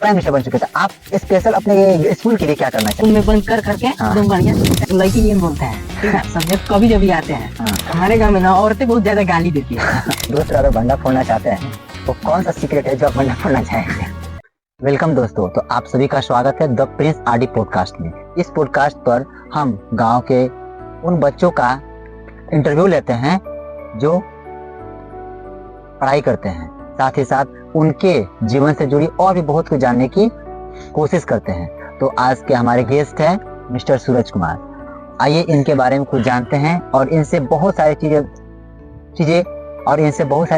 Prime minister बन चुके थे, आप स्पेशल अपने स्कूल के लिए क्या करना चाहिए? में बंद कर करके एकदम बढ़िया लड़की ये बोलते हैं, ठीक है, सब्जेक्ट कभी जब भी आते हैं हमारे गाँव में ना औरतें बहुत ज्यादा गाली देती है। दोस्तों अगर बंदा फोड़ना चाहते हैं तो कौन सा सीक्रेट है जो आप बंदा फोड़ना चाहेंगे? वेलकम दोस्तों, तो आप सभी का स्वागत है द प्रिंस आरडी पॉडकास्ट में। इस पॉडकास्ट पर हम गांव के उन बच्चों का इंटरव्यू लेते हैं जो पढ़ाई करते हैं, साथ ही साथ उनके जीवन से जुड़ी और भी बहुत कुछ जानने की कोशिश करते हैं। तो आज के हमारे गेस्ट हैं मिस्टर सूरज कुमार। आइए इनके बारे में कुछ जानते हैं और इनसे बहुत सारी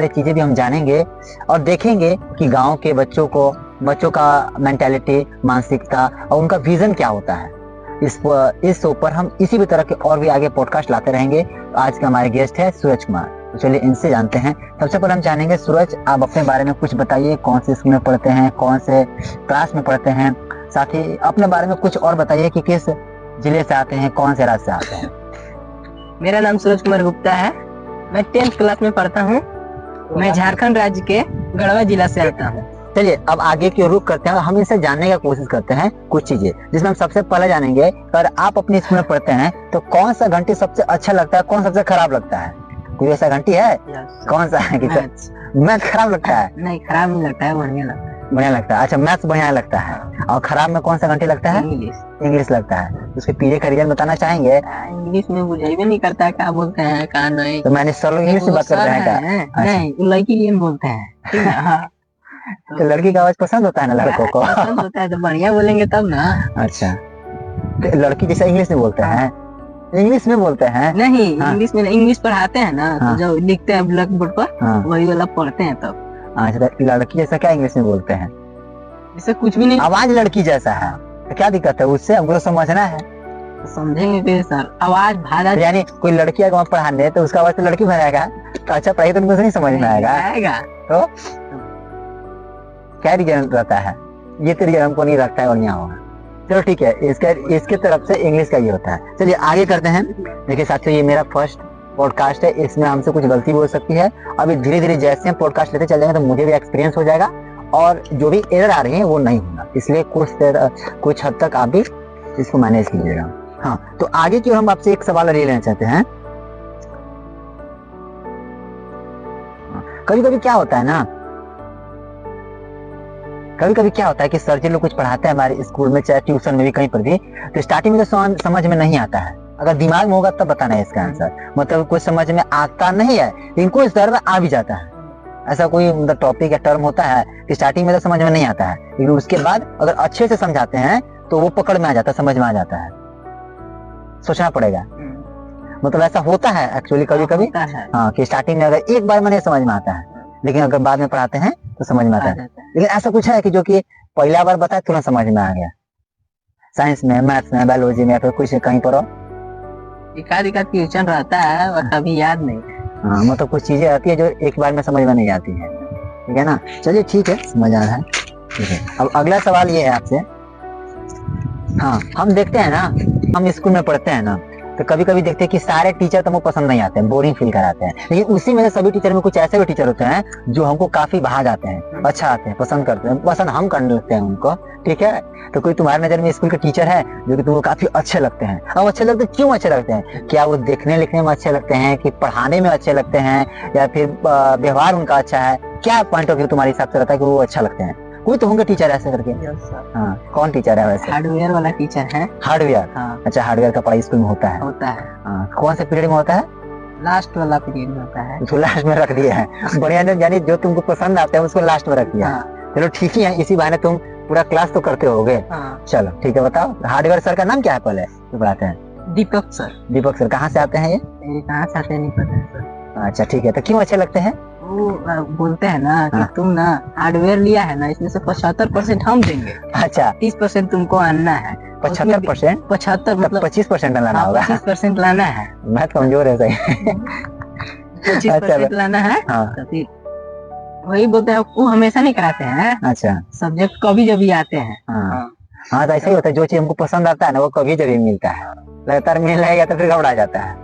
चीजें भी हम जानेंगे और देखेंगे कि गांव के बच्चों का मेंटालिटी, मानसिकता और उनका विजन क्या होता है। इस शो पर हम इसी भी तरह के और भी आगे पॉडकास्ट लाते रहेंगे। आज के हमारे गेस्ट है सूरज कुमार, तो चलिए इनसे जानते हैं। सबसे पहले हम जानेंगे, सूरज आप अपने बारे में कुछ बताइए, कौन से स्कूल में पढ़ते हैं, कौन से क्लास में पढ़ते हैं, साथ ही अपने बारे में कुछ और बताइए कि किस जिले से आते हैं, कौन से राज्य से आते हैं। मेरा नाम सूरज कुमार गुप्ता है, मैं 10th क्लास में पढ़ता हूँ। मैं झारखंड राज्य के गढ़वा जिला से आता हूँ। चलिए अब आगे की रुख करते हैं, हम इनसे जानने का कोशिश करते हैं कुछ चीजें, जिसमें हम सबसे पहले जानेंगे अगर आप अपने स्कूल में पढ़ते हैं तो कौन सा घंटी सबसे अच्छा लगता है, कौन सबसे खराब लगता है? कोई ऐसा घंटी है? कौन सा है? मैथ खराब लगता है? नहीं, खराब नहीं लगता है, बढ़िया लगता है। बढ़िया लगता है, अच्छा मैथ्स बढ़िया लगता है। और खराब में कौन सा घंटी लगता है? इंग्लिश लगता है। उसके पीछे का रीजन बताना चाहेंगे? इंग्लिश में बुझाई भी नहीं करता है, क्या बोलते हैं क्या नहीं। तो मैंने सर इंग्लिश में बात करते हैं क्या? नहीं, लड़की लिए बोलते हैं, ठीक है। हाँ। तो लड़की का आवाज पसंद होता है ना लड़कों को? पसंद होता है तो बढ़िया बोलेंगे तब ना। अच्छा, तो लड़की जैसा इंग्लिश में बोलते हैं? इंग्लिश में बोलते हैं? नहीं, इंग्लिश में इंग्लिश पढ़ाते हैं ना, तो जो लिखते हैं ब्लैक बोर्ड पर वही वाला पढ़ते हैं तब। अच्छा, तो लड़की जैसा क्या इंग्लिश में बोलते हैं? इससे कुछ भी नहीं, आवाज लड़की जैसा है तो क्या दिक्कत है? उससे हमको समझना है, समझेंगे फिर सर। आवाज भाड़ा, यानी कोई लड़की अगर पढ़ाने तो उसका आवाज तो लड़की बनाएगा, तो अच्छा पढ़ाई तो उनको नहीं समझ में आएगा। तो क्या रीजन रहता है? ये तो रीजन हमको नहीं लगता है और यहाँ होगा। चलो ठीक है, इसके तरफ से इंग्लिश का ये होता है। चलिए आगे करते हैं। देखिए साथियों, ये मेरा फर्स्ट पॉडकास्ट है, इसमें हमसे कुछ गलती भी हो सकती है। अभी धीरे धीरे जैसे हम पॉडकास्ट लेते चलेंगे तो मुझे भी एक्सपीरियंस हो जाएगा और जो भी एरर आ रही है वो नहीं होगा, इसलिए कुछ हद तक आप भी इसको मैनेज कीजिएगा। हाँ, तो आगे की ओर हम आपसे एक सवाल ले लेना चाहते हैं। कभी कभी क्या होता है कि सर जी लोग कुछ पढ़ाते हैं हमारे स्कूल में, चाहे ट्यूशन में भी, कहीं पर भी, तो स्टार्टिंग में तो समझ में नहीं आता है। अगर दिमाग में होगा तब बताना है इसका आंसर, मतलब कुछ समझ में आता नहीं है लेकिन कुछ दर में आ भी जाता है। ऐसा कोई मतलब टॉपिक या टर्म होता है कि स्टार्टिंग में तो समझ में नहीं आता है, लेकिन उसके बाद अगर अच्छे से समझाते हैं तो वो पकड़ में आ जाता है, समझ में आ जाता है। सोचना पड़ेगा, मतलब ऐसा होता है एक्चुअली कभी कभी। हाँ, कि स्टार्टिंग में अगर एक बार में नहीं समझ में आता है, लेकिन अगर बाद में पढ़ाते हैं तो समझ में आता है। लेकिन ऐसा कुछ है कि जो कि पहला बार बताए तुरंत समझ में आ गया? साइंस में, मैथ्स में, बायोलॉजी में, फिर कुछ कहीं पर एकाध क्वेश्चन रहता है और कभी याद नहीं। हाँ, मतलब कुछ चीजें आती है जो एक बार में समझ में नहीं आती है, ठीक है ना? चलिए ठीक है, समझ आ रहा है, ठीक है। अब अगला सवाल ये है आपसे। हाँ, हम देखते हैं ना, हम स्कूल में पढ़ते हैं ना, तो कभी कभी देखते हैं कि सारे टीचर तो हमको पसंद नहीं आते हैं, बोरिंग फील कराते हैं। लेकिन उसी में से सभी टीचर में कुछ ऐसे भी टीचर होते हैं जो हमको काफी भा जाते हैं, अच्छा आते हैं, पसंद करते हैं, पसंद हम करने लगते हैं उनको, ठीक है। तो कोई तुम्हारे नजर में स्कूल के टीचर है जो कि तुमको काफी अच्छे लगते हैं? अब अच्छे लगते क्यों अच्छे लगते हैं? क्या वो देखने लिखने में अच्छे लगते हैं, कि पढ़ाने में अच्छे लगते हैं, या फिर व्यवहार उनका अच्छा है? क्या पॉइंट ऑफ व्यू तुम्हारे हिसाब से रहता है कि वो अच्छा लगते हैं? कोई तो होंगे टीचर ऐसे करके। हाँ, कौन टीचर है वैसे? हार्डवेयर वाला टीचर है। हार्डवेयर? हाँ। अच्छा, हार्डवेयर का पढ़ाई स्कूल में होता है? हाँ, कौन से पीरियड में होता है? लास्ट वाला पीरियड में होता है। तो लास्ट में रख दिया है, बढ़िया। यानी जो तुमको पसंद आता है उसको लास्ट में रख दिया। चलो ठीक ही है, इसी बहाने तुम पूरा क्लास तो करते होगे। चलो ठीक है, बताओ हार्डवेयर सर का नाम क्या है पहले जो पढ़ाते हैं? दीपक सर। दीपक सर कहाँ से आते हैं? ये कहाँ से आते हैं नहीं पता है सर। अच्छा ठीक है, तो क्यों अच्छे लगते हैं? वो बोलते हैं ना कि तुम ना हार्डवेयर लिया है ना, इसमें से 75% हम देंगे। अच्छा, 30% तुमको आना है। 75%? 75 मतलब 25% लाना होगा। 25% लाना है। मैथ कमजोर है सही। 25% लाना है। तो फिर वही बोलते हैं, वो हमेशा नहीं कराते हैं। अच्छा, सब्जेक्ट कभी जब भी आते हैं। हाँ, तो ऐसा ही होता है, जो चीज हमको पसंद आता है ना वो कभी जब भी मिलता है, लगातार मिलने लगेगा तो फिर घबरा जाता है,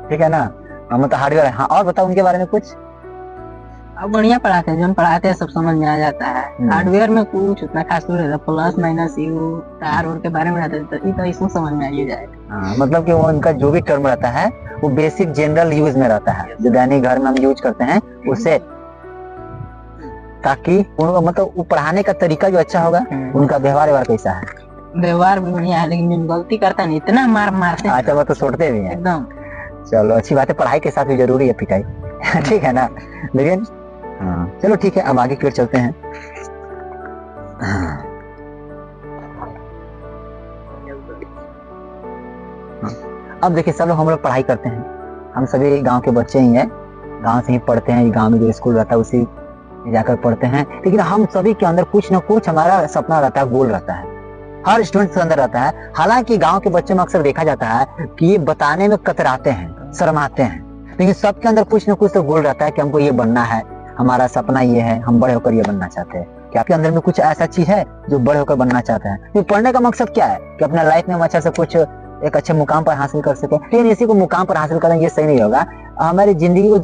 ठीक है ना? मतलब हार्डवेयर। हाँ, और बताओ उनके बारे में कुछ। अब बढ़िया पढ़ाते हैं, जो पढ़ाते हैं सब समझ में आ जाता है। हार्डवेयर में कुछ उतना खास नहीं रहता, प्लस माइनस यू तार और के बारे में रहता है, तो इसमें समझ में आ ही जाएगा। मतलब कि वो उनका जो भी टर्म रहता है वो बेसिक जनरल यूज में रहता है, जो दैनिक घर में हम यूज करते हैं उससे, ताकि मतलब वो पढ़ाने का तरीका जो अच्छा होगा। उनका व्यवहार कैसा है? व्यवहार भी बढ़िया है, लेकिन गलती करता नहीं, इतना मारते हैं। अच्छा, वो तो छोड़ते भी हैं एकदम। चलो अच्छी बात है, पढ़ाई के साथ भी जरूरी है पिटाई ठीक है ना। लेकिन चलो ठीक है, अब आगे की ओर चलते हैं। अब देखिए, सब लोग हम लोग पढ़ाई करते हैं, हम सभी गांव के बच्चे ही हैं, गांव से ही पढ़ते हैं, गांव में जो स्कूल रहता है उसी जाकर पढ़ते हैं। लेकिन हम सभी के अंदर कुछ ना कुछ हमारा सपना रहता है, गोल रहता है, हर स्टूडेंट के अंदर रहता है। हालांकि गांव के बच्चों में अक्सर देखा जाता है कि ये बताने में कतराते हैं, शर्माते हैं, लेकिन सबके अंदर कुछ ना कुछ तो गोल रहता है कि हमको ये बनना है, हमारा सपना ये है, हम बड़े होकर ये बनना चाहते हैं। क्या आपके अंदर में कुछ ऐसा चीज है जो बड़े होकर बनना चाहते हैं? तो पढ़ने का मकसद क्या है कि अपना लाइफ में हम अच्छा से कुछ एक अच्छे मुकाम पर हासिल कर सके। लेकिन इसी को मुकाम पर हासिल करना ये सही नहीं होगा। हमारी जिंदगी को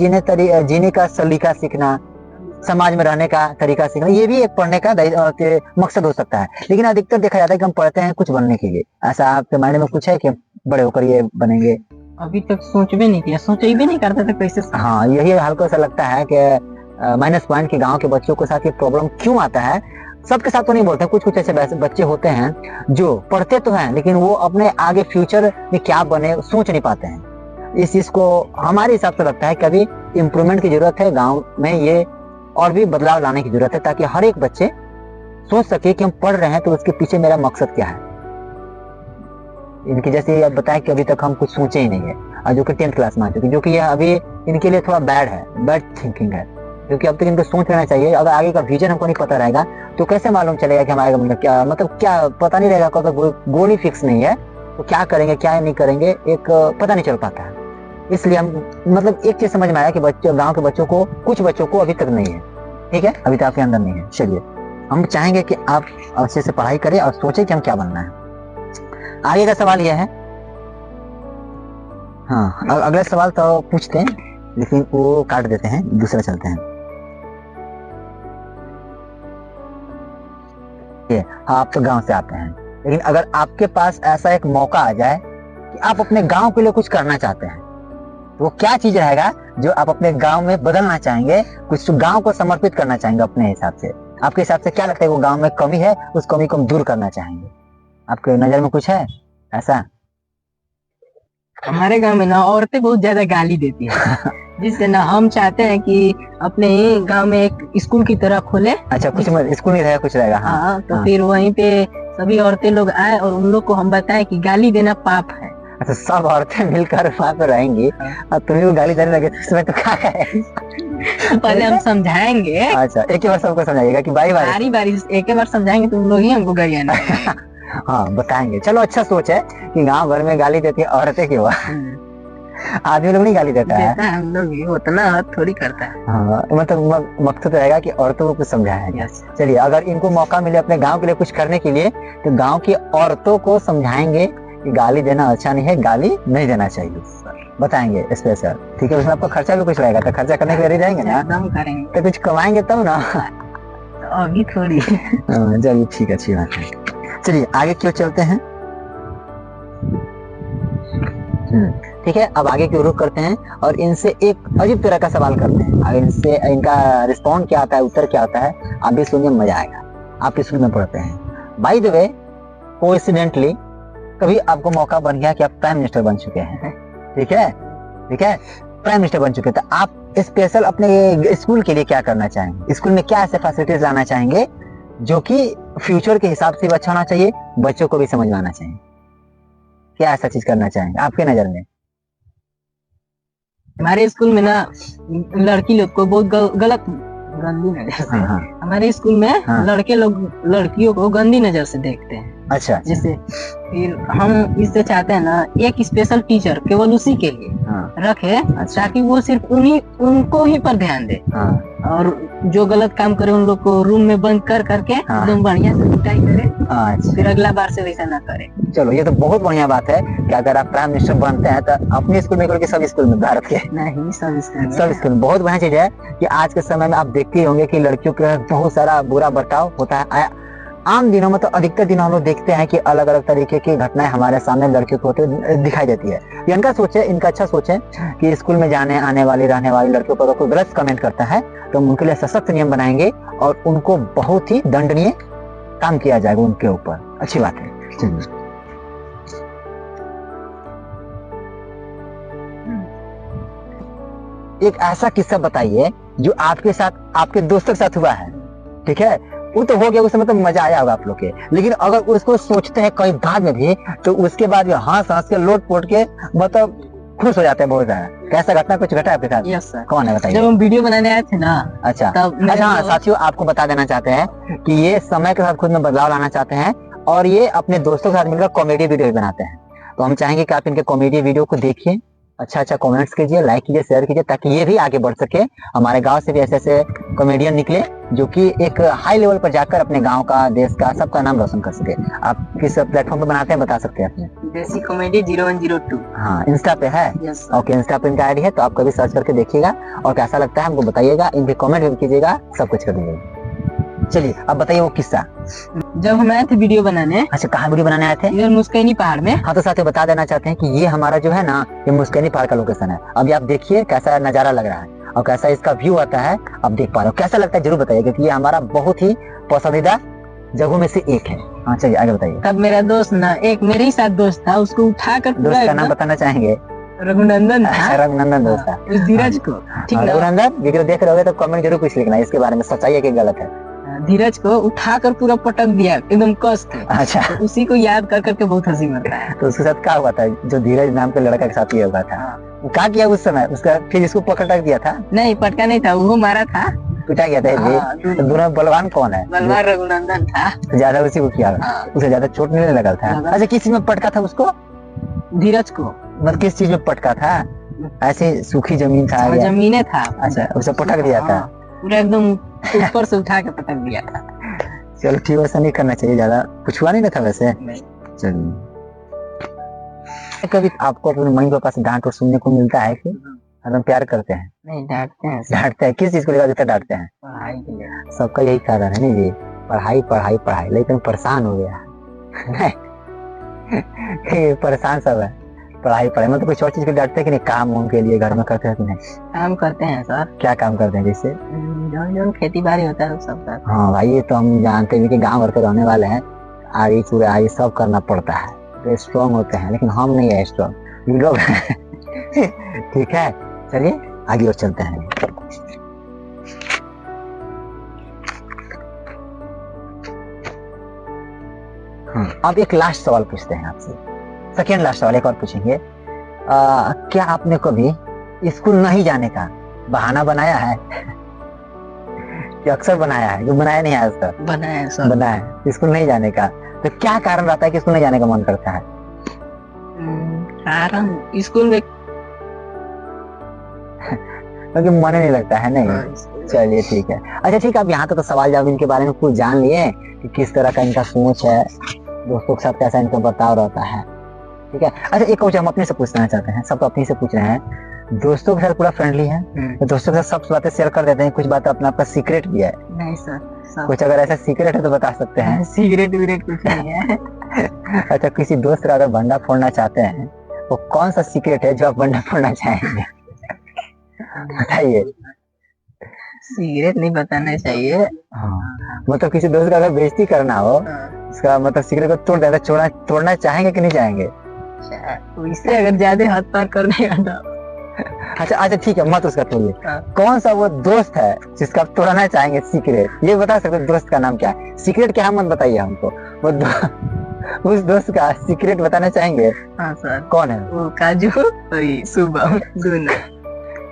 जीने का सलीका सीखना, समाज में रहने का तरीका सीखना, ये भी एक पढ़ने का मकसद हो सकता है। लेकिन अधिकतर देखा जाता है कि हम पढ़ते हैं कुछ बनने के लिए। ऐसा आपके माइंड में कुछ है कि बड़े होकर ये बनेंगे? अभी तक सोच भी नहीं किया, सोच भी नहीं करते थे कैसे। हाँ, यही हल्का सा लगता है कि माइनस पॉइंट के गांव के बच्चों के साथ ये प्रॉब्लम क्यों आता है। सबके साथ तो नहीं बोलते, कुछ कुछ ऐसे बच्चे होते हैं जो पढ़ते तो हैं लेकिन वो अपने आगे फ्यूचर में क्या बने सोच नहीं पाते हैं। इस चीज को हमारे हिसाब से लगता है कभी इम्प्रूवमेंट की जरूरत है गाँव में, ये और भी बदलाव लाने की जरूरत है, ताकि हर एक बच्चे सोच सके कि हम पढ़ रहे हैं तो उसके पीछे मेरा मकसद क्या है। इनकी जैसे आप बताएं कि अभी तक हम कुछ सोचे ही नहीं है, जो कि 10th क्लास में आ चुके, जो कि यह अभी इनके लिए थोड़ा बैड थिंकिंग है, क्योंकि अब तक इनको सोच लेना चाहिए। अगर आगे का विजन हमको नहीं पता रहेगा तो कैसे मालूम चलेगा कि हमारे मतलब क्या पता नहीं रहेगा। अगर गोल ही फिक्स नहीं है तो क्या करेंगे क्या नहीं करेंगे एक पता नहीं चल पाता है। इसलिए हम मतलब एक चीज समझ में आया कि बच्चों, गांव के बच्चों को, कुछ बच्चों को अभी तक नहीं है, ठीक है, अभी तक आपके अंदर नहीं है। चलिए, हम चाहेंगे कि आप अच्छे से पढ़ाई करें और सोचें कि हम क्या बनना है। आगे का सवाल यह है, हाँ अगला सवाल तो पूछते हैं लेकिन वो काट देते हैं, दूसरा चलते हैं। हाँ, आप तो गांव से आते हैं, लेकिन अगर आपके पास ऐसा एक मौका आ जाए कि आप अपने गांव के लिए कुछ करना चाहते हैं, तो वो क्या चीज रहेगा जो आप अपने गांव में बदलना चाहेंगे, कुछ गांव को समर्पित करना चाहेंगे अपने हिसाब से? आपके हिसाब से क्या लगता है वो गांव में कमी है, उस कमी को हम दूर करना चाहेंगे? आपके नजर में कुछ है ऐसा? हमारे गांव में ना औरतें बहुत ज्यादा गाली देती है जिससे ना हम चाहते हैं कि अपने गांव में एक स्कूल की तरह खोले। अच्छा, कुछ स्कूल नहीं रहेगा, कुछ रहेगा। हाँ, तो फिर वहीं पे सभी औरतें लोग आए और उन लोग को हम बताएं कि गाली देना पाप है। अच्छा, सब औरतें मिलकर वहाँ पे रहेंगी और तुम्हें गाली देने लगे तो इसमें तो क्या है? पहले हम समझाएंगे। अच्छा, एक ही बार सबको समझाइएगा कि बारी बारी एक ही बार समझाएंगे तो उन लोग ही हमको गालियाँ हाँ बताएंगे। चलो, अच्छा सोच है कि गांव भर में गाली देती है औरतें, क्यों? आदमी लोग नहीं गाली देता है, हम लोग उतना थोड़ी करता है। हाँ, मतलब मकसद रहेगा कि औरतों को कुछ समझाया। चलिए, अगर इनको मौका मिले अपने गांव के लिए कुछ करने के लिए तो गांव की औरतों को समझाएंगे कि गाली देना अच्छा नहीं है, गाली नहीं देना चाहिए, बताएंगे स्पेशल। ठीक है, उसमें आपका खर्चा भी कुछ रहेगा, तो खर्चा करने के लिए रहेंगे ना, करेंगे तो कुछ कमाएंगे तब ना। अभी थोड़ी। चलिए ठीक है, अच्छी बात है। चलिए आगे क्यों चलते हैं। ठीक है, अब आगे की रुख करते हैं और इनसे एक अजीब तरह का सवाल करते हैं। अगर इनसे इनका रिस्पॉन्ड क्या आता है, उत्तर क्या आता है, आप भी सुनिए, मजा आएगा। आप स्कूल में पढ़ते हैं, बाय द वे कोइंसिडेंटली कभी आपको मौका बन गया कि आप प्राइम मिनिस्टर बन चुके हैं, ठीक है, प्राइम मिनिस्टर बन चुके, तो आप स्पेशल अपने स्कूल के लिए क्या करना चाहेंगे? स्कूल में क्या ऐसे फैसिलिटीज लाना चाहेंगे जो कि फ्यूचर के हिसाब से भी अच्छा होना चाहिए, बच्चों को भी समझ में आना चाहिए? क्या ऐसा चीज करना चाहेंगे आपके नजर में? हमारे स्कूल में ना लड़की लोग को बहुत गलत गंदी नजर से, हमारे स्कूल में लड़के लोग लड़कियों को गंदी नजर से देखते हैं। अच्छा जैसे फिर हम इससे चाहते हैं ना एक स्पेशल टीचर केवल उसी के लिए हाँ रखे, अच्छा ताकि वो सिर्फ उनको ही पर ध्यान दे, हाँ और जो गलत काम करे उन लोग को रूम में बंद कर करके हाँ। एकदम बढ़िया से पिटाई करे, अच्छा फिर अगला बार से वैसा ना करे। चलो ये तो बहुत बढ़िया बात है कि अगर आप प्राइम मिनिस्टर बनते हैं तो अपने स्कूल में करके सब स्कूल में भारत के नहीं, सब सब स्कूल में बहुत बढ़िया चीज है कि आज के समय में आप देखते ही होंगे कि लड़कियों के बहुत सारा बुरा बर्ताव होता है। आम दिनों में तो अधिकतर दिनों हम लोग देखते हैं कि अलग अलग तरीके की घटनाएं हमारे सामने लड़कियों को होते दिखाई देती है। ये इनका सोच है, इनका अच्छा सोच है कि स्कूल में जाने आने वाली रहने वाली लड़कियों पर कोई गलत कमेंट करता है तो हम उनके लिए सशक्त नियम बनाएंगे और उनको बहुत ही दंडनीय काम किया जाएगा उनके ऊपर। अच्छी बात है। एक ऐसा किस्सा बताइए जो आपके साथ आपके दोस्तों के साथ हुआ है। ठीक है, वो तो हो गया, उस समय तो मजा आया होगा आप लोग के, लेकिन अगर उसको सोचते हैं कई बाद में भी तो उसके बाद हंस हंस के लोट पोट के मतलब खुश हो जाते हैं बहुत ज्यादा। कैसा घटना कुछ घटा आपके साथ? Yes sir. कौन है बताइए। जब हम वीडियो बनाने आए थे ना, अच्छा तब अच्छा हाँ साथियों, आपको बता देना चाहते हैं कि ये समय के साथ खुद में बदलाव लाना चाहते हैं और ये अपने दोस्तों के साथ मिलकर कॉमेडी वीडियो बनाते हैं। तो हम चाहेंगे कि आप इनके कॉमेडी वीडियो को देखिए, अच्छा अच्छा कमेंट्स कीजिए, लाइक कीजिए, शेयर कीजिए, ताकि ये भी आगे बढ़ सके। हमारे गांव से भी ऐसे ऐसे कॉमेडियन निकले जो कि एक हाई लेवल पर जाकर अपने गांव का, देश का, सबका नाम रोशन कर सके। आप किस प्लेटफॉर्म पे बनाते हैं बता सकते हैं अपने? देसी कॉमेडी 0102। हाँ इंस्टा पे है। यस ओके, इंस्टा पे इनका आईडी है, तो आप कभी सर्च करके देखिएगा और कैसा लगता है हमको बताइएगा, इनके कमेंट भी कीजिएगा, सब कुछ कर दीजिएगा। चलिए अब बताइए वो किस्सा। जब हम आए थे वीडियो बनाने, अच्छा कहाँ वीडियो बनाने आए थे? इधर मुस्कैनी पहाड़ में। हाँ तो साथियों बता देना चाहते हैं कि ये हमारा जो है ना, ये मुस्कैनी पहाड़ का लोकेशन है। अभी आप देखिए कैसा नजारा लग रहा है और कैसा इसका व्यू आता है, आप देख पा रहे हो। कैसा लगता है जरूर बताइए, क्योंकि ये हमारा बहुत ही पसंदीदा जगहों में से एक है। हाँ चलिए आगे बताइए। तब मेरा दोस्त ना, एक मेरे ही साथ दोस्त था, उसको उठा कर दोस्त का नाम बताना चाहेंगे? रघुनंदन था। रघुनंदन दोस्त था। उस धीरज को, ठीक है रघुनंदन वीडियो देख रहे हो तो कमेंट जरूर कुछ लिखना इसके बारे में, सच्चाई है कि गलत है। धीरज को उठा कर पूरा पटक दिया एकदम कस के। अच्छा तो उसी को याद कर करके बहुत हंसी मरता है। तो उसके साथ क्या हुआ था जो धीरज नाम के लड़का के साथ ये हुआ था? वो क्या किया उस समय उसका, फिर इसको पकड़ दिया था? नहीं पटका नहीं था, वो मारा था, पिटा गया था ये भी। तो दोनों बलवान कौन है? बलवान रघुनंदन था। तो ज्यादा उसी को किया, उसे ज्यादा चोट नहीं लगा था? अच्छा किस चीज में पटका था उसको? धीरज को मतलब किस चीज में पटका था? ऐसे सूखी जमीन था? जमीने था। अच्छा उसे पटक दिया था पूरा एकदम ऊपर से उठा के पटक दिया था। चलो ठीक, वैसा नहीं करना चाहिए, ज्यादा कुछ हुआ नहीं था वैसे। चलिए, कभी आपको अपने मम्मी पापा से डांट और सुनने को मिलता है कि एकदम प्यार करते हैं? नहीं डांटते हैं। डांटते हैं, किस चीज को लेकर ज्यादा डांटते हैं? पढ़ाई के लिए। सबका यही कारण है नहीं जी, पढ़ाई पढ़ाई पढ़ाई, लेकिन परेशान हो गया परेशान सब है, पढ़ाई पढ़ाई। मतलब कुछ और चीज को डांटते हैं कि नहीं? काम उनके लिए घर में करते हैं कि नहीं? काम करते हैं सर। क्या काम करते हैं जैसे? जो खेती बाड़ी होता है सब करते हैं। हाँ भाई ये तो हम जानते हैं कि गाँव भर के रहने वाले हैं, आगे पूरे आगे सब करना पड़ता है, तो स्ट्रॉन्ग होते हैं, लेकिन हम नहीं है स्ट्रॉन्ग, ये लोग ठीक है चलिए आगे और चलते हैं। अब एक लास्ट सवाल पूछते हैं आपसे, सेकेंड लास्ट सवाल एक और पूछेंगे। क्या आपने कभी स्कूल नहीं जाने का बहाना बनाया है? कि अक्सर बनाया है? जो बनाया नहीं है आज तक? बनाया है सर। बनाया है स्कूल नहीं जाने का। तो क्या कारण रहता है कि स्कूल नहीं जाने का मन करता है? कारण स्कूल में क्योंकि मन नहीं लगता है नहीं। चलिए ठीक है। अच्छा ठीक है, अब यहाँ तक तो सवाल जवाब इनके बारे में कुछ जान लिए कि किस तरह का इनका सोच है, दोस्तों के साथ कैसा इनका बर्ताव रहता है। ठीक है। अच्छा एक क्वेश्चन हम अपने से पूछना चाहते हैं, सब अपने से पूछ रहे हैं। दोस्तों के साथ पूरा फ्रेंडली है तो दोस्तों के साथ सब बातें शेयर कर देते हैं, कुछ बात अपना आपका सीक्रेट भी है? नहीं सर। कुछ अगर ऐसा सीक्रेट है तो बता सकते हैं। सिगरेट विगरेट कुछ नहीं है। अच्छा किसी दोस्त का अगर बंडा फोड़ना चाहते हैं वो कौन सा सीक्रेट है जो आप बंडा फोड़ना चाहेंगे? बताइए। सिगरेट नहीं बताना चाहिए। हाँ मतलब किसी दोस्त का अगर बेइज्जती करना हो उसका मतलब सिगरेट को तोड़ देना, तोड़ना चाहेंगे कि नहीं चाहेंगे? इससे अगर ज्यादा हद पार करने का तो अच्छा अच्छा ठीक है, मत उसका तोड़िए। कौन सा वो दोस्त है जिसका आप तोड़ना चाहेंगे सीक्रेट? ये बता सकते हो दोस्त का नाम क्या है? सीक्रेट क्या है मत बताइए हमको, वो उस दोस्त का सीक्रेट बताना चाहेंगे? हाँ सर। कौन है वो काजू और शुभम दोनों।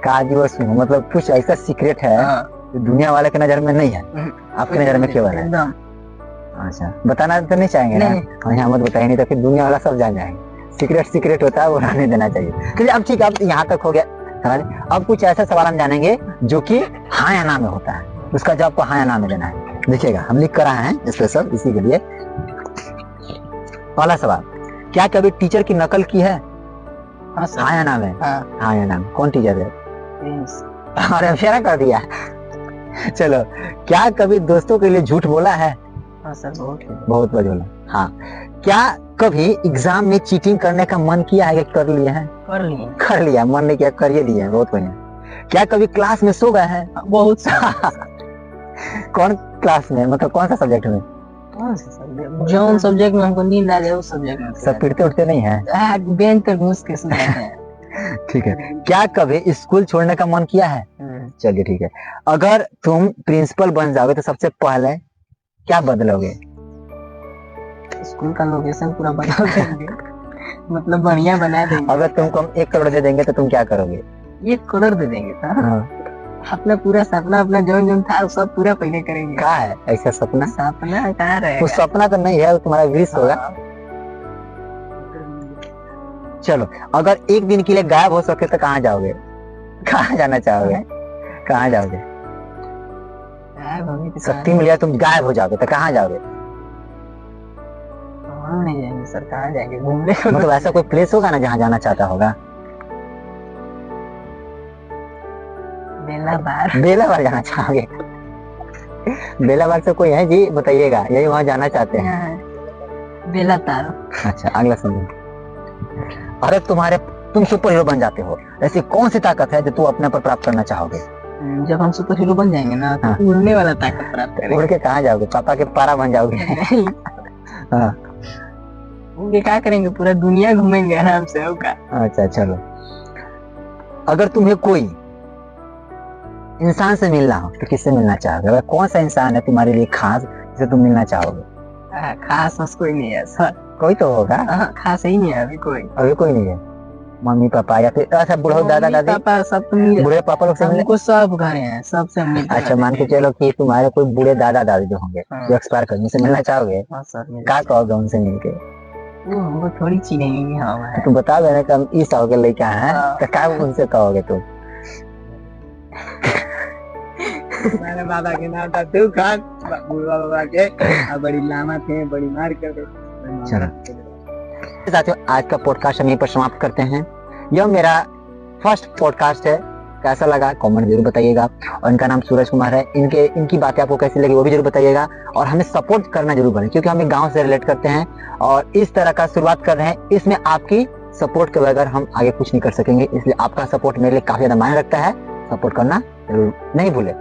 काजू और शुभम, मतलब कुछ ऐसा सीक्रेट है जो दुनिया वाले के नजर में नहीं है, आपकी नजर में केवल है। अच्छा, बताना तो नहीं चाहेंगे ना? नहीं। हाँ, यहाँ मत बताइए, नहीं तो फिर दुनिया वाला सब जान जाएंगे। सीक्रेट होता है, वो रहने देना चाहिए। चलिए अब ठीक है, अब यहाँ तक हो गया। अब कुछ ऐसा सवाल हम जानेंगे जो कि हाँ या ना में होता है, उसका जवाब आपको हाँ या ना में देना है। देखिएगा, हम लिख कर आए हैं स्पेशल इसी के लिए। पहला सवाल, क्या कभी टीचर की नकल की है? हाँ सर। हाँ या ना में? हाँ। हाँ या ना में? कौन टीचर है? प्रिंस। अरे फेरा कर दिया। चलो, क्या कभी दोस्तों के लिए झूठ बोला है? हाँ सर, बहुत बार बोला। हाँ, क्या कभी एग्जाम में चीटिंग करने का मन किया है? कर लिए हैं? कर लिया, मन नहीं किया, कर ही लिया, बहुत बढ़िया। क्या कभी क्लास में सो गए हैं? बहुत सा। कौन क्लास में, मतलब कौन सा सब्जेक्ट में? कौन सा सब्जेक्ट? जो सब्जेक्ट में हमको नींद आ जाए उस सब्जेक्ट में सब पढ़ते उठते नहीं है? बेंच तक घुस के सुनाते हैं। ठीक है। क्या कभी स्कूल छोड़ने का मन किया है? चलिए ठीक है। अगर तुम प्रिंसिपल बन जाओगे तो सबसे पहले क्या बदलोगे? स्कूल का लोकेशन पूरा बदल देंगे। मतलब बढ़िया बना देंगे। अगर तुमको हम 1 करोड़ दे देंगे तो तुम क्या करोगे? 1 करोड़ दे देंगे सर। हाँ। अपना पूरा सपना, अपना जो था वो सब पूरा पहले करेंगे। क्या है ऐसा सपना? सपना कहाँ रहेगा? वो सपना तो नहीं है, वो तुम्हारा विश होगा। चलो, अगर एक दिन के लिए गायब हो सके तो कहाँ जाओगे? कहाँ जाना चाहोगे? कहाँ जाओगे? शक्ति मिल जाए, तुम गायब हो जाओगे तो कहाँ जाओगे? नहीं जाएंगे सर, कहाँ जाएंगे? घूमने। मतलब ऐसा कोई प्लेस होगा ना जहाँ जाना चाहता होगा? बेलाबार जाना चाहोगे? बेलाबार से कोई है जी, बताइएगा, यही वहाँ जाना चाहते हैं। बेलाताल। अच्छा, अगला सुनिए। अरे तुम सुपर हीरो बन जाते हो, ऐसी कौन सी ताकत है जो तुम अपने पर प्राप्त करना चाहोगे? जब हम सुपर हीरो बन जाएंगे ना तो उड़ने वाला ताकत प्राप्त करेंगे। उड़ के कहाँ जाओगे? पापा के पारा बन जाओगे? हाँ। उड़ के क्या करेंगे? पूरा दुनिया घूमेंगे आराम से। होगा। अच्छा चलो, अगर तुम्हें कोई इंसान से मिलना हो तो किससे मिलना चाहोगे? अगर कौन सा इंसान है तुम्हारे लिए खास जिसे तुम मिलना चाहोगे? खास कोई नहीं है सर। कोई तो होगा। खास ही नहीं है अभी कोई। अभी कोई नहीं है? मम्मी पापा या फिर अच्छा बूढ़ा दादा दादी? पापा सब तो मिले। बूढ़े पापा लोग से मिले? हमको सब घर हैं, सबसे मिलते। अच्छा, मान के चलो कि तुम्हारे कोई बूढ़े दादा दादी जो होंगे जो एक्सपायर कर, उनसे मिलना चाहोगे? हाँ सर। क्या कहोगे उनसे मिलके? वो हमको थोड़ी चिढ़ेंगे। हाँ, तुम बता देना कि हम इस आओगे लड़का है तो क्या उनसे कहोगे तुम? मेरे बाबा के नाम था तू खान, बाबा के बड़ी लामा थे, बड़ी मार कर। चलो साथियों, आज का पॉडकास्ट हम यहीं पर समाप्त करते हैं। यह मेरा फर्स्ट पॉडकास्ट है। कैसा लगा कमेंट जरूर बताइएगा। और इनका नाम सूरज कुमार है। इनकी बातें आपको कैसी लगी वो भी जरूर बताइएगा। और हमें सपोर्ट करना जरूर करें, क्योंकि हम एक गाँव से रिलेट करते हैं और इस तरह का शुरुआत कर रहे हैं। इसमें आपकी सपोर्ट के बगैर हम आगे कुछ नहीं कर सकेंगे, इसलिए आपका सपोर्ट मेरे लिए काफी ज्यादा मायने रखता है। सपोर्ट करना जरूर नहीं भूले।